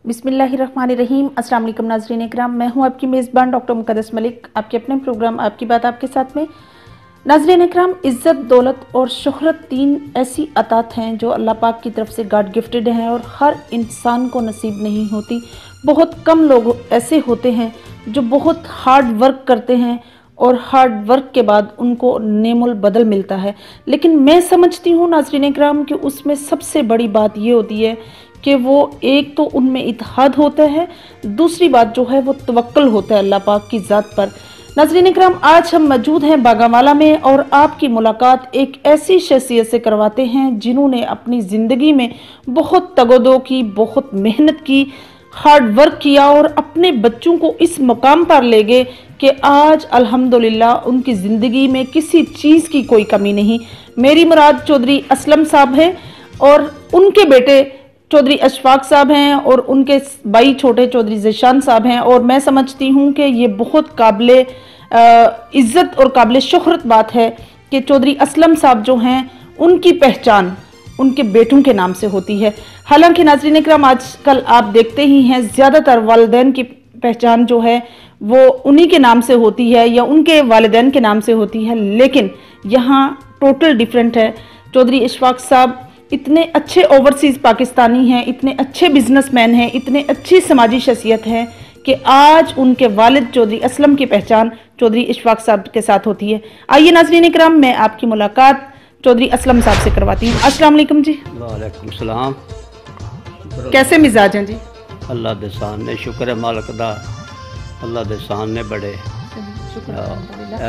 बिस्मिल्लाहिर्रहमानिर्रहीम। अस्सलाम वालेकुम नाज़रीन इकराम, मैं हूं आपकी मेज़बान डॉक्टर मुक़द्दस मलिक, आपके अपने प्रोग्राम आपकी बात आपके साथ में। नाज़रीन इकराम, इज़्ज़त, दौलत और शोहरत तीन ऐसी अतात हैं जो अल्लाह पाक की तरफ से गॉड गिफ्टेड हैं और हर इंसान को नसीब नहीं होती। बहुत कम लोग ऐसे होते हैं जो बहुत हार्ड वर्क करते हैं और हार्ड वर्क के बाद उनको नेमुल बदल मिलता है। लेकिन मैं समझती हूँ नाज़रीन इकराम कि उसमें सबसे बड़ी बात ये होती है कि वो एक तो उनमें इत्तेहाद होता है, दूसरी बात जो है वो तवक्कुल होता है अल्लाह पाक की ज़ात पर। नाज़रीन इकराम, आज हम मौजूद हैं बागामाला में और आपकी मुलाकात एक ऐसी शख्सियत से करवाते हैं जिन्होंने अपनी ज़िंदगी में बहुत तगोदो की, बहुत मेहनत की, हार्ड वर्क किया और अपने बच्चों को इस मकाम पर ले गए कि आज अल्हम्दुलिल्लाह उनकी ज़िंदगी में किसी चीज़ की कोई कमी नहीं। मेरी मुराद चौधरी असलम साहब हैं और उनके बेटे चौधरी अशफाक साहब हैं और उनके भाई छोटे चौधरी ज़ीशान साहब हैं। और मैं समझती हूँ कि ये बहुत काबिले इज़्ज़त और काबिले शोहरत बात है कि चौधरी असलम साहब जो हैं उनकी पहचान उनके बेटों के नाम से होती है। हालांकि नाज़रीन इकराम, आजकल आप देखते ही हैं ज़्यादातर वालिदैन की पहचान जो है वो उन्हीं के नाम से होती है या उनके वालिदैन के नाम से होती है, लेकिन यहाँ टोटल डिफरेंट है। चौधरी अशफाक साहब इतने अच्छे ओवरसीज़ पाकिस्तानी हैं, इतने अच्छे बिजनेसमैन हैं, इतने अच्छी समाजी शख्सियत हैं कि आज उनके वालिद चौधरी असलम की पहचान चौधरी अशफाक साहब के साथ होती है। आइए नाज़रीन इकराम, मैं आपकी मुलाकात चौधरी असलम साहब से करवाती हूँ। अस्सलाम वालेकुम जी। वालेकुम सलाम। कैसे मिजाज हैं जी? अल्लाह दे शान ने शुक्र है मालक दा, अल्लाह दे शान ने बड़े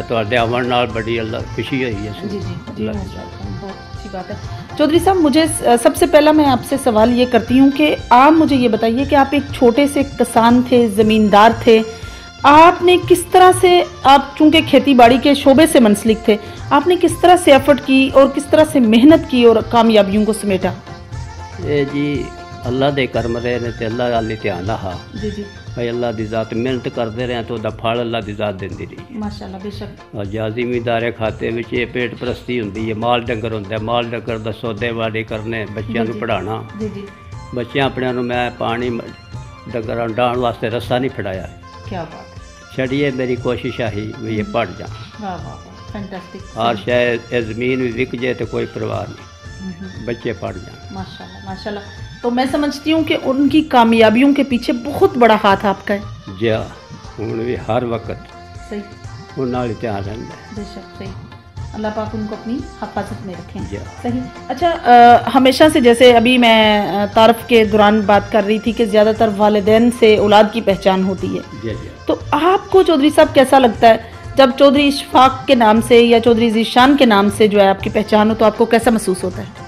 ਤੁਹਾਡੇ ਆਉਣ ਨਾਲ बड़ी अल्लाह खुशी हुई है। जी जी जी, बहुत अच्छी बात है। चौधरी साहब, मुझे सबसे पहला मैं आपसे सवाल ये करती हूँ कि आप मुझे ये बताइए कि आप एक छोटे से किसान थे, ज़मींदार थे, आपने किस तरह से, आप चूँकि खेती बाड़ी के शोबे से मुंसलिक थे, आपने किस तरह से एफर्ट की और किस तरह से मेहनत की और कामयाबियों को समेटा? ये जी अल्लाह दे करम रहे ने ते अल्लाह वाली ध्यान रहा जी जी, भाई अल्लाह दी ज़ात मेहनत करते रहे तो फल अल्लाह दी ज़ात देंदी रही। माशाल्लाह, बेशक। और जा ज़िमींदारे खाते में ये पेट परस्ती होंदी है, माल डंगर होंदा है, माल डंगर दा सौदे वाड़े करने, बच्चों को पढ़ाना। जी जी, बच्चों अपने मैं पानी डंगर डाण वास्ते रस्सा नहीं फड़ाया। क्या बात है। छड़िए मेरी कोशिश आई भी ये पढ़ जा। वाह वाह वाह, फैंटास्टिक। और शायद ज़मीन भी विक जाए तो कोई परवाह नहीं, बच्चे पढ़ जाए। माशाल्लाह माशाल्लाह। तो मैं समझती हूँ कि उनकी कामयाबियों के पीछे बहुत बड़ा हाथ आपका है। जी हूँ भी हर वक्त सही, उन्हें ध्यान रखता है। बेशक सही। अल्लाह पाक उनको अपनी हिफाजत में रखें। जी सही। अच्छा, हमेशा से, जैसे अभी मैं तारफ़ के दौरान बात कर रही थी कि ज़्यादातर वालिदैन से औलाद की पहचान होती है। जी जी। तो आपको चौधरी साहब कैसा लगता है जब चौधरी इशफाक के नाम से या चौधरी ज़ीशान के नाम से जो है आपकी पहचान हो, तो आपको कैसा महसूस होता है?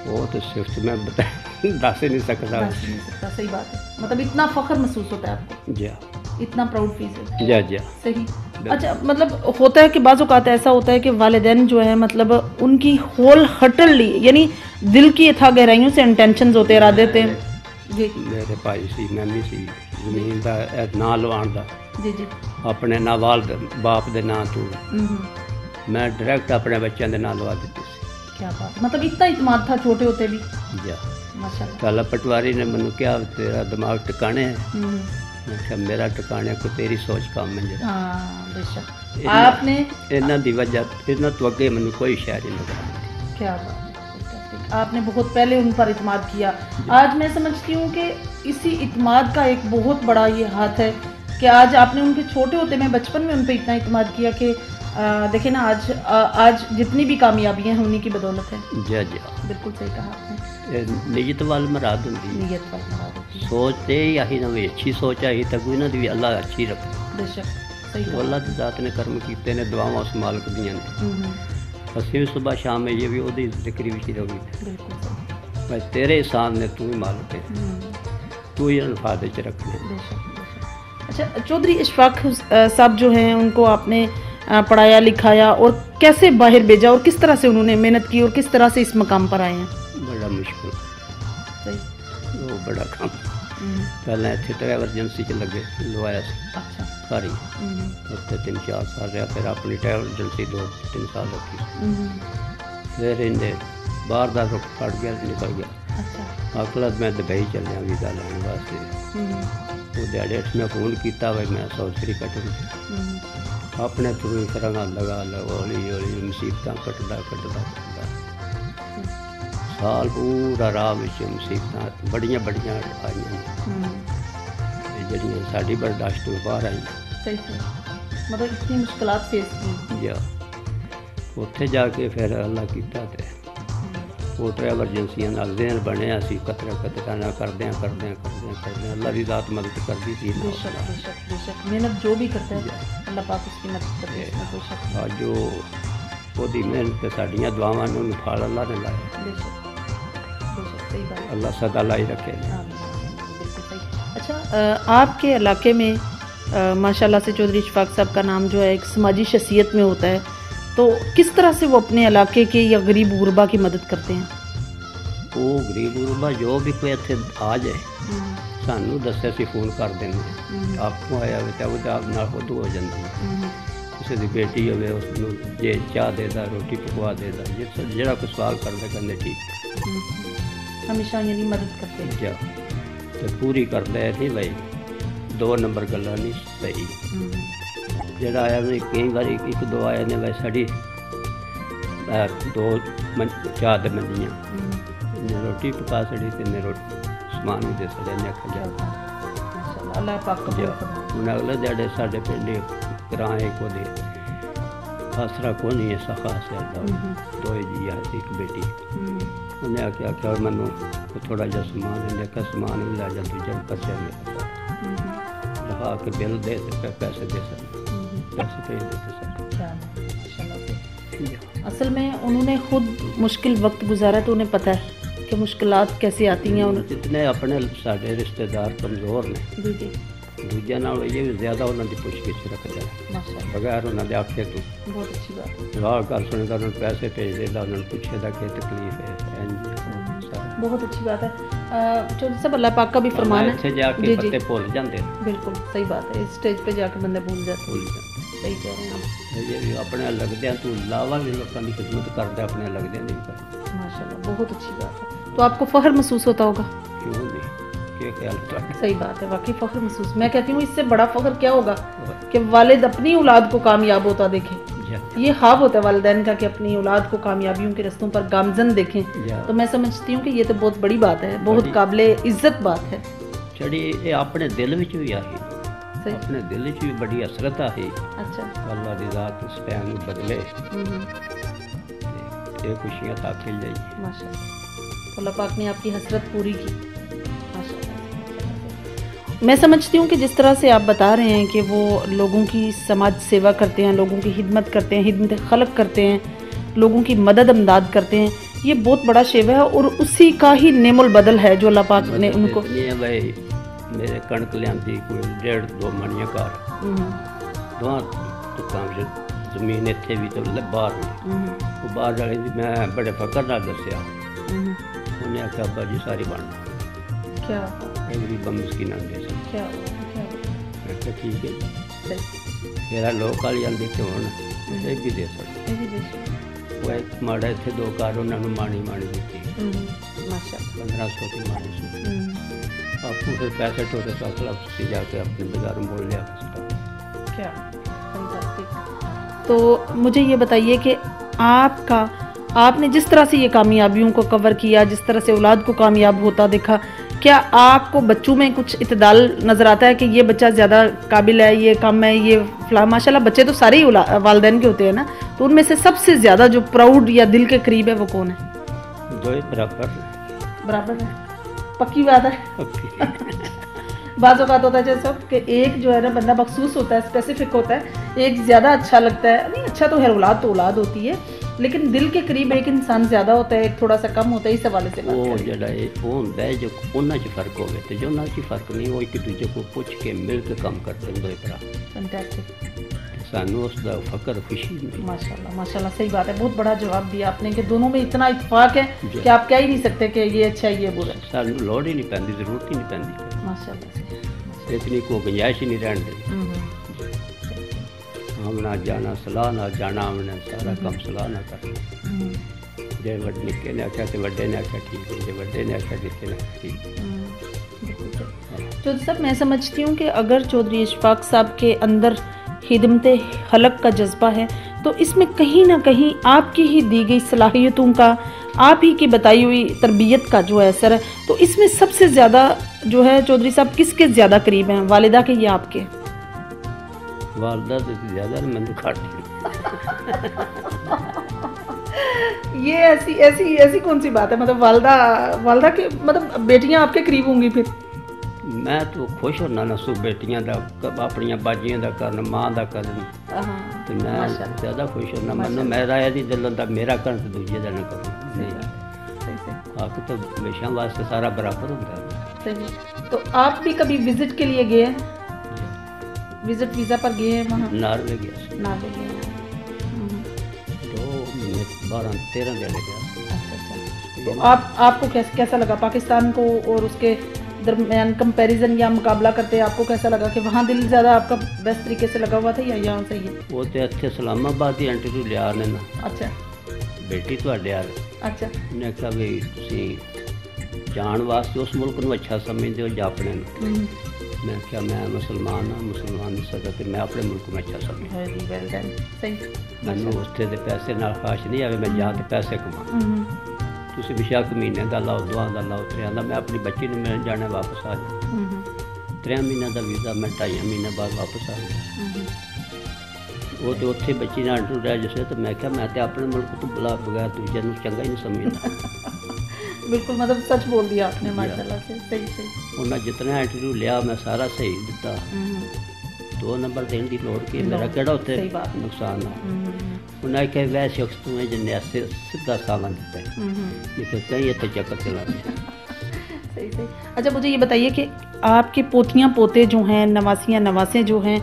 वो तो सिर्फ मैं बता दस ही नहीं सकता। बता नहीं सकता, सही बात है। मतलब इतना फ़ख्र महसूस होता है आपको, जी इतना प्राउड फील है। जी जी। सही। अच्छा, मतलब होता है कि बाज़ औक़ात ऐसा होता है कि वालिदैन जो है मतलब उनकी होल हटली यानी दिल की यथा गहराइयों से इंटेंशंस होते, इरादे थे। जी, मेरे भाई सी, मैं भी सी, जमीन का ना लवाण का जी जी, अपने ना वाल बाप के ना तू मैं डायरैक्ट अपने बच्चों के ना लवा दी। क्या बात, मतलब इतना इत्मीनान था छोटे होते भी। जी माशाल्लाह। कल पटवारी ने मैंने क्या तेरा दिमाग टिकाने है, मैं कहा मेरा टिकाने को तेरी सोच काम में जरा। हाँ बेशक। आपने इन्हों की वजह इन्हों तो अगे मैंने कोई शायद नहीं नजर आती। क्या बात है, आपने बहुत पहले उन पर इत्मीनान किया। आज मैं समझती हूँ कि इसी इत्मीनान का एक बहुत बड़ा ये हाथ है कि आज आपने उनके छोटे होते में, बचपन में उन पर इतना इत्मीनान किया कि देखिए ना, आज जितनी भी कामयाबियाँ हैं उन्हीं की बदौलत है। जी जी, बिल्कुल सही कहा आपने। नीयत वाल मराद होंगी, नीयत पर मुराद होती है। सोच आई ना भी अच्छी सोच आई तक इन्हों की भी अल्लाह अच्छी रखे। बेशक सही तो कहा। अल्लाह की ज़ात ने कर्म किए ने, दुआवां उस मालिक दियां ने। असीं भी सुबह शाम में ये भी वो जिक्र भी रही। बिल्कुल सही। भाई तेरे एहसान ने तू ही मालिक है, तू ही फायदे च रखने। बेशक बेशक। अच्छा, चौधरी इशफाक साहब जो हैं उनको आपने पढ़ाया लिखाया और कैसे बाहर भेजा और किस तरह से उन्होंने मेहनत की और किस तरह से इस मकाम पर आए हैं? बड़ा मुश्किल, सही। वो बड़ा काम। पहले इतने ट्रैवल एजेंसी च लगे लवाया अच्छा। सारी, उत्थे 3-4 साल रहा, फिर अपनी ट्रैवल एजेंसी 2-3 साल रखी, फिर इन्हें बाहर का रुख फट गया, निकल गया। ਅੱਛਾ ਅਕਲਤ ਮੈਂ ਦੁਬਈ ਚੱਲਿਆ ਵੀਜ਼ਾ ਲੈਣ ਵਾਸਤੇ। ਉਹ ਦਿਹਾੜੇ 'ਚ ਮੈਂ ਫੋਨ ਕੀਤਾ ਬਈ ਮੈਂ ਸਾਊਥ ਅਫਰੀਕਾ ਚੱਲ ਆਪਣੇ ਥਰੂ ਇਸ ਤਰ੍ਹਾਂ ਲਗਾ ਹੌਲੀ ਹੌਲੀ ਮੁਸੀਬਤਾਂ ਕੱਟਦਾ ਸਾਲ ਪੂਰਾ ਰਾਹ ਵਿੱਚ ਮੁਸੀਬਤਾਂ ਬੜੀਆਂ ਆਈਆਂ ਤੇ ਜਿਹੜੀਆਂ ਸਾਡੀ ਬਰਦਾਸ਼ਤ ਤੋਂ ਬਾਹਰ ਆਈਆਂ। ਸਹੀ ਮਤਲਬ ਇਤਨੀ ਮੁਸ਼ਕਲਾਤ ਫੇਸ ਕੀ ਜਾਂ ਉੱਥੇ ਜਾ ਕੇ ਫਿਰ ਅੱਲਾ ਕੀਤਾ ਤੇ ਉਹ ਐਮਰਜੈਂਸੀਆਂ ਨਾਲ ਜ਼ਹਿਨ ਬਣਿਆ ਸੀ ਕਤਰਾ ਨਾ ਕਰਦਿਆਂ ਅੱਲਾ ਦੀ ذات ਮਦਦ ਕਰਦੀ ਸੀ। बेशक मेहनत जो भी करता है अल्लाह पाक उसकी मदद करता है, इसमें कोई शक नहीं। ਅੱਜ ਉਹਦੀ ਮਿਹਨਤ ਤੇ ਸਾਡੀਆਂ ਦੁਆਵਾਂ ਨੂੰ ਫਲ ਅੱਲਾ ਨੇ ਲਾਇਆ। बेशक सही बात है। अल्लाह सदा लाई रखे। बिल्कुल सही। अच्छा आपके इलाके में माशाल्लाह से चौधरी इशफाक साहब का नाम जो है एक समाजी शख्सियत में होता है, तो किस तरह से वो अपने इलाके के या गरीब गुरबा की मदद करते हैं? वो गरीब गुरबा जो भी कोई इत्थे आ जाए सानू दस्से असीं फोन कर देंगे आपको आया हो तो आप नाल खुद हो जाती है। किसी की बेटी होवे उसनूं जे चाह देदा रोटी पकवा देदा जिहड़ा कोई सवाल करदा कहंदे ठीक हमेशा यानी मदद करते हैं। जा तो पूरी करदा है नहीं भाई दो नंबर गल्लां नहीं सही। ਜਿਹੜਾ ਆਇਆ ਵੀ ਕਈ ਵਾਰੀ ਇੱਕ ਦੋ ਆਏ ਨੇ ਵੈਸੇ ਸਾਡੀ ਦੋ ਚਾਹ ਦੇ ਮੰਡੀਆਂ ਨੇ ਰੋਟੀ ਪਕਾ ਛੜੀ ਤੇ ਨੇ ਰੋਟੀ ਸਮਾਨ ਵੀ ਦੇ ਛੜਿਆ ਨੇ ਆਖਿਆ ਜਾ ਮਾਸ਼ਾਅੱਲਾ ਅੱਲਾਹ ਪਾਕ ਕਬੂਲ ਫਰਮਾਏ। ਹੁਣ ਅਗਲੇ ਜਿਹੜੇ ਸਾਡੇ ਪਿੰਡ ਕਿਰਾਏ ਕੋ ਦੇ ਆਸਰਾ ਕੋ ਨਹੀਂ ਐਸਾ ਖਾਸ ਹੈ ਦੋ ਜੀ ਆ ਇੱਕ ਬੇਟੀ ਉਹਨੇ ਆਖਿਆ ਮੈਨੂੰ ਥੋੜਾ ਜਿਹਾ ਸਮਾਨ ਲੈ ਕੇ ਸਮਾਨ ਵੀ ਲੈ ਜਾ ਦੂਜਾ ਪਰਚਾ ਵੀ ਲਗਾ ਕੇ ਬਿੱਲ ਦੇ ਤੇ ਪੈਸੇ ਦੇ ਸਕਦੇ असल में उन्होंने खुद मुश्किल वक्त गुजारा तो उन्हें पता है कि मुश्किलात कैसे आती हैं। जितने अपने साढ़े रिश्तेदार कमज़ोर ने दूजे नाल ये भी ज़्यादा उन्होंने पुछगिछ रखते हैं बगैर उन्होंने आखे तो बहुत अच्छी बात राह गल सुनता उन्होंने पैसे भेज देता उन्होंने पूछेगा क्या तकलीफ है। बहुत अच्छी बात है। चौधरी साहब अल्लाह पाक का भी फरमान है जाके पत्ते भूल जाते हैं। बिल्कुल सही बात है। इस स्टेज पे जाके बंदे भूल जाते हैं। सही कह रहे हैं ये भी अपने लगदे तो अलावा भी लोगों की खिदमत करते अपने लगदे नहीं करते। माशाल्लाह बहुत अच्छी बात है। तो आपको फ़ख्र महसूस होता होगा? क्यों नहीं, क्या ख्याल है? सही बात है, वाकई फ़ख्र महसूस। मैं कहती हूँ इससे बड़ा फ़ख्र क्या होगा कि वालिद अपनी औलाद को कामयाब होता देखें। ये ख्वाब होता है वालिदैन का कि अपनी औलाद को कामयाबियों के रस्तों पर गामजन देखें। तो मैं समझती हूँ कि ये तो बहुत बड़ी बात है, बहुत काबिले इज्जत बात है। चढ़ी ये अपने दिल में भी आई अपने दिल में भी बड़ी हसरत आई। अच्छा अल्लाह दी ज़ात उस टाइम बदले ये खुशियाँ दाखिल जाइए माशाअल्लाह। अल्लाह पाक ने आपकी हसरत पूरी की माशाअल्लाह। मैं समझती हूँ कि जिस तरह से आप बता रहे हैं कि वो लोगों की समाज सेवा करते हैं, लोगों की खिदमत करते हैं, खिदमत खलक करते हैं, लोगों की मदद अमदाद करते हैं, ये बहुत बड़ा शेवा है और उसी का ही नेमुल बदल है जो अल्लाह पाक ने उनको। भाई मेरे कणक लियांदी कोई 1.5-2 मणियां घर दोवां तुकां जमीन इत्थे भी तो बाहर भी वो बाहर वाले मैं बड़े फकर नाल दस्सिया उन्हें आख्या अब्बा जी सारी बन क्या गरीब मिसकीनां दे क्या ठीक है मेरा लोग वाली आंदी ते हुण ये भी दे सकते वो एक माड़ा इत्थे 2 घर उन्होंने माणी दित्ती माशाअल्लाह 1500 की माणी आपको फिर पैसे टोटे से जाके अपने बाजार में बोल लिया क्या। तो मुझे ये बताइए कि आपने जिस तरह से ये कामयाबियों को कवर किया, जिस तरह से औलाद को कामयाब होता देखा, क्या आपको बच्चों में कुछ इत्तेदाल नज़र आता है कि ये बच्चा ज़्यादा काबिल है, ये कम है, ये फला? माशाल्लाह बच्चे तो सारे ही वालिदैन के होते हैं ना, तो उनमें से सबसे ज़्यादा जो प्राउड या दिल के करीब है वो कौन है? दो ही बराबर है। पक्की बात है। बाज़ औक़ात होता है जैसे कि एक जो है ना बंदा मखसूस होता है, स्पेसिफिक होता है, एक ज़्यादा अच्छा लगता है। नहीं अच्छा तो है, औलाद तो औलाद होती है, लेकिन दिल के करीब एक इंसान ज़्यादा होता है, एक थोड़ा सा कम होता है। इस हवाले से वो जड़ा वो होंदा है जो उन्हां च फर्क होवे ते जो उन्हां च फर्क नहीं, वो एक दूजे को पुछ के मिल के काम करते हैं दो भरा। फैंटास्टिक। सानू उसका फकर खुशी मिली। माशाल्लाह माशाल्लाह सही बात है। बहुत बड़ा जवाब दिया आपने कि दोनों में इतना इत्तेफाक है कि आप कह ही नहीं सकते कि ये अच्छा है ये बुरा है। सानू लोड़ ही नहीं पैंदी, जरूरत ही नहीं पैंदी। माशाल्लाह इतनी को गुंजाइश ही नहीं रहन दी। हमना जाना सलाह ना जाना, हमने सारा काम सलाह ना करना। जे निक्के ने आख्या तो वड्डे ने आख्या ठीक है, जे वड्डे ने आख्या निक्के ने ठीक है। चौधरी साहब, मैं समझती हूँ कि अगर चौधरी इशफाक साहब के अंदर खिदमत हलक का जज्बा है तो इसमें कहीं ना कहीं आपकी ही दी गई सलाहियतों का, आप ही की बताई हुई तरबियत का जो है असर है। तो इसमें सबसे ज़्यादा जो है चौधरी साहब किसके ज़्यादा करीब हैं, वालिदा के या आपके? वालदा तो ज़्यादा मैंने घट ये ऐसी ऐसी ऐसी कौन सी बात है, मतलब वालदा के मतलब बेटियां आपके करीब होंगी फिर? मैं तो खुश होना ना सू बेटियां दा अपनी बाजियां दा करन, मां दा करन, तो मैं ज़्यादा खुश होना। मैं मेरा यदि दिलों दा मेरा करन तो दूजे दा ना करन नहीं। हक तो हमेशा वास्ते सारा बराबर होता है। सही। तो आप भी कभी विजिट के लिए गए हैं, विजिट वीज़ा पर गए हैं वहाँ? नार्वे गया, नार्वे गए हैं। 12-13 दिन गया। अच्छा। तो आपको कैसा लगा पाकिस्तान को और उसके दरमियान कंपैरिजन या मुकाबला करते आपको कैसा लगा कि वहाँ दिल ज़्यादा आपका बेस्ट तरीके से लगा हुआ था या यहाँ सही है? वो तो इतने इस्लामाबाद की इंटरव्यू लिया ने ना। अच्छा। बेटी ਤੁਹਾਡੇ यार। अच्छा। उन्हें कहा भी तुसी जान वास्ते उस मुल्क को अच्छा समझते हो या अपने को? मैं क्या मैं मुसलमान हाँ, मुसलमान नहीं सकता तो मैं अपने मुल्क में अच्छा समझता। मैंने उत्थे दे पैसे नाल खाश नहीं आवे, मैं जा के पैसे कमा। तुसी बेशक महीने का लाओ, 2 का लाओ, 3 का, मैं अपनी बच्ची ने मिलने जाने वापस आ जाए। 3 महीने का वीज़ा मैं 2.5 महीने बाद वापस आ गया। वो तो उत्थे बच्ची ने अंटू रहा जिसे, तो मैं क्या मैं तो अपने मुल्क तो बुला बगैर दूजे को चंगा ही नहीं समझता। बिल्कुल, मतलब सच बोल दिया आपने माशाल्लाह से। सही। उन्हें जितना इंटरव्यू लिया मैं सारा सही दिता। 2 नंबर देने की लोड़ की मेरा केड़ा उत्ते नुकसान है। उन्हें कहा वह शख्स तुम्हें जिन्हें ऐसे सीधा सालन देता है, लेकिन कहीं इतने चक्कर चला गया। सही। अच्छा, मुझे ये बताइए कि आपके पोतियाँ पोते जो हैं, नवासियाँ नवासे जो हैं,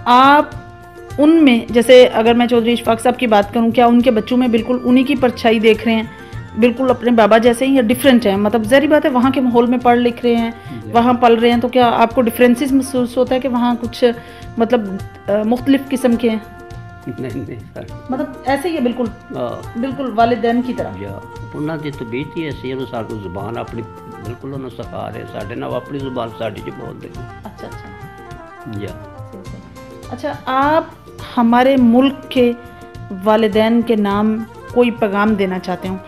आप उनमें जैसे अगर मैं चौधरी इशफाक साहब की बात करूं, क्या उनके बच्चों में बिल्कुल उन्हीं की परछाई देख रहे हैं, बिल्कुल अपने बाबा जैसे ही, या डिफरेंट हैं? मतलब ज़ाहिर बात है वहाँ के माहौल में पढ़ लिख रहे हैं, वहाँ पल रहे हैं, तो क्या आपको डिफरेंसेस महसूस होता है कि वहाँ कुछ मतलब मुख्तलिफ किस्म के हैं? नहीं सर, मतलब ऐसे ही है बिल्कुल वालिदैन की तरह। उन्होंने तो तबीयत ही ऐसी है, सानू जुबान अपनी बिल्कुल उन्होंने सिखा रहे, साढ़े नाल अपनी जुबान साड़ी च बोलते। अच्छा। अच्छा, आप हमारे मुल्क के वालिदैन के नाम कोई पैगाम देना चाहते हो?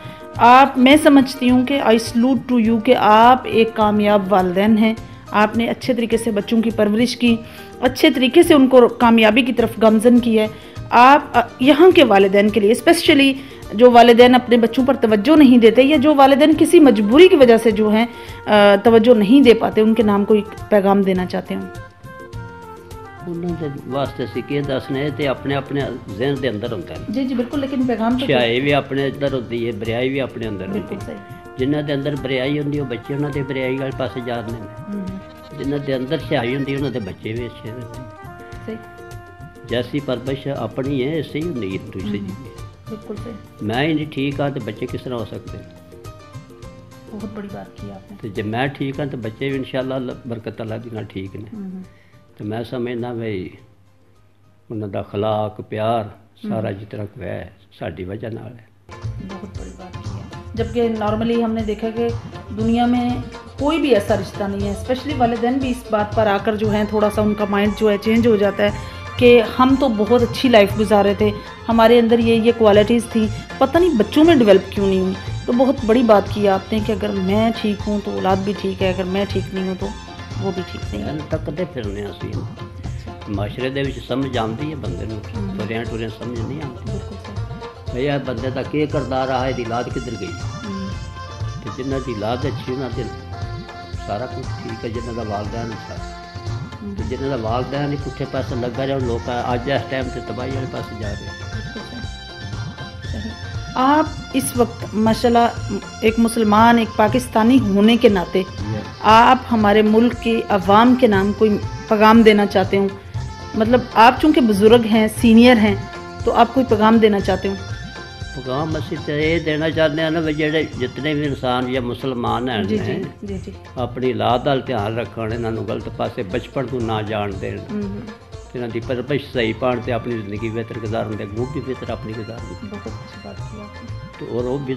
मैं समझती हूँ कि आई सलूट टू यू कि आप एक कामयाब वालिदैन हैं। आपने अच्छे तरीके से बच्चों की परवरिश की, अच्छे तरीके से उनको कामयाबी की तरफ गामजन की है। आप यहाँ के वालिदैन के लिए, स्पेशली जो वालिदैन अपने बच्चों पर तवज्जो नहीं देते, या जो वालिदैन किसी मजबूरी की वजह से जो हैं तवज्जो नहीं दे पाते, उनके नाम कोई पैगाम देना चाहते हो? उन्होंने वास्ते सीखे दसने तो अपने अपने जहन के अंदर होता है। जी बिल्कुल, लेकिन पैगाम तो अच्छाई भी अपने अंदर होती है, बुराई भी अपने अंदर होती है। जिन्हों के अंदर बुराई होती है बच्चे उन्होंने बुराई वाले पास जाते हैं, जिन्हों के अंदर अच्छाई होती है उन्होंने बच्चे भी अच्छे रहते हैं। जैसी परवरिश अपनी है ऐसे ही होनी है दूसरी जी। मैं ही नहीं ठीक हाँ तो बच्चे किस तरह हो सकते हैं? बहुत बड़ी बात की आपने। तो जब मैं ठीक हाँ तो बच्चे भी इंशाअल्लाह बरकत अल्लाह दी नाल ठीक ने। तो मैं समझना भाई उन्होंने अखलाक प्यार सारा जितना को है साड़ी वजह नाल है। बहुत बड़ी बात की है, जबकि नॉर्मली हमने देखा कि दुनिया में कोई भी ऐसा रिश्ता नहीं है, स्पेशली वालिदैन भी इस बात पर आकर जो है थोड़ा सा उनका माइंड जो है चेंज हो जाता है कि हम तो बहुत अच्छी लाइफ गुजार रहे थे, हमारे अंदर ये क्वालिटीज़ थी, पता नहीं बच्चों में डेवलप क्यों नहीं हुई। तो बहुत बड़ी बात की आपने कि अगर मैं ठीक हूँ तो औलाद भी ठीक है, अगर मैं ठीक नहीं हूँ तो वो भी ठीक नहीं है। तकते फिरने असीं माशरे दे विच समझ आती है बंदे नूं, तुरियां टुरियां समझ नहीं आती भैया बंदे का के करदार आ, इसकी औलाद किधर गई। तो जिन्हों की औलाद अच्छी उन्होंने सारा कुछ ठीक है, जिन्हों का वालदैन अच्छा, तो जिन्हों का वालदैन ही पुठे पासे लगा जाए, लोग अज इस टाइम से तबाही वाले पास जा रहे हैं। आप इस वक्त माशाल्लाह एक मुसलमान, एक पाकिस्तानी होने के नाते आप हमारे मुल्क के अवाम के नाम कोई पैगाम देना चाहते हो? मतलब आप चूँकि बुज़ुर्ग हैं, सीनियर हैं, तो आप कोई पैगाम देना चाहते हो? पैगाम असीं तो ये देना चाहते हैं ना भी जेडे जितने भी इंसान या मुसलमान हैं जी। अपनी औलाद दा ध्यान रखन, इन्हों गलत पासे बचपन को ना जान देन, इन्हों की परवरिश सही पाण ते अपनी जिंदगी बेहतर गुजारन दे, अगों भी बेहतर अपनी गुजारन। बहुत अच्छी बात की आपने। ਤੇ ਔਰ ਉਹ ਵੀ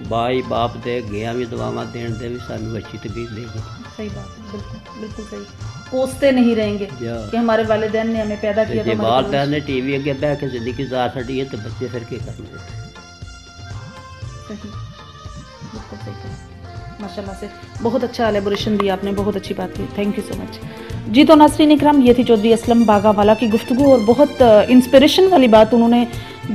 ਬਾਈ ਬਾਪ ਦੇ ਗਿਆ ਵੀ ਦੁਆਵਾਂ ਦੇਣ ਦੇ ਵੀ ਸਾਨੂੰ ਅੱਛੀ ਤਬੀਅਤ ਦੇ ਗਏ। सही बात है, बिल्कुल बिल्कुल सही। कोसते नहीं रहेंगे कि हमारे वालिदैन ने हमें पैदा किया। ਜੇ ਬਾਲ ਪੈਰ ਨੇ टीवी ਅੱਗੇ ਬਹਿ ਕੇ ਜ਼ਿੰਦਗੀ ਗੁਜ਼ਾਰ ਛੱਡੀ ਹੈ ਤੇ ਬੱਚੇ ਫਿਰ ਕੀ ਕਰਨਗੇ। सही, बिल्कुल सही कहा। माशाल्लाह से बहुत अच्छा एलेबोरेशन दिया आपने, बहुत अच्छी बात की, थैंक यू सो मच जी। तो नाज़रीन इकराम, ये थी चौधरी असलम बागावाला की गुफ्तगू और बहुत इंस्पिरेशन वाली बात उन्होंने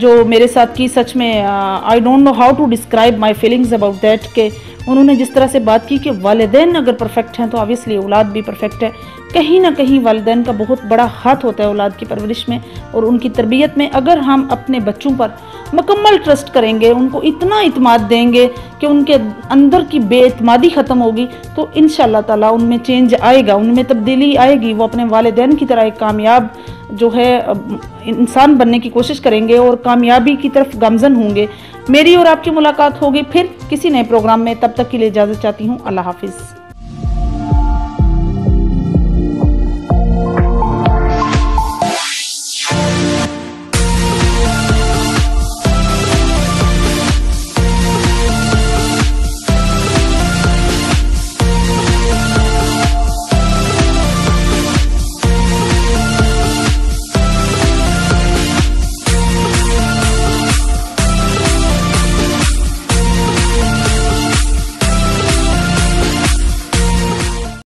जो मेरे साथ की। सच में I don't know how to describe my feelings about that के उन्होंने जिस तरह से बात की कि वालिदैन अगर परफेक्ट हैं तो ऑब्वियसली औलाद भी परफेक्ट है। कहीं ना कहीं वालिदैन का बहुत बड़ा हाथ होता है औलाद की परवरिश में और उनकी तरबियत में। अगर हम अपने बच्चों पर मुकम्मल ट्रस्ट करेंगे, उनको इतना इत्मीनान देंगे कि उनके अंदर की बेइत्मीनानी ख़त्म होगी, तो इंशाअल्लाह ताला उनमें चेंज आएगा, उनमें तब्दीली आएगी। वो अपने वालिदैन की तरह एक कामयाब जो है इंसान बनने की कोशिश करेंगे और कामयाबी की तरफ गामज़न होंगे। मेरी और आपकी मुलाकात होगी फिर किसी नए प्रोग्राम में, तब तक के लिए इजाज़त चाहती हूँ। अल्लाह हाफिज़।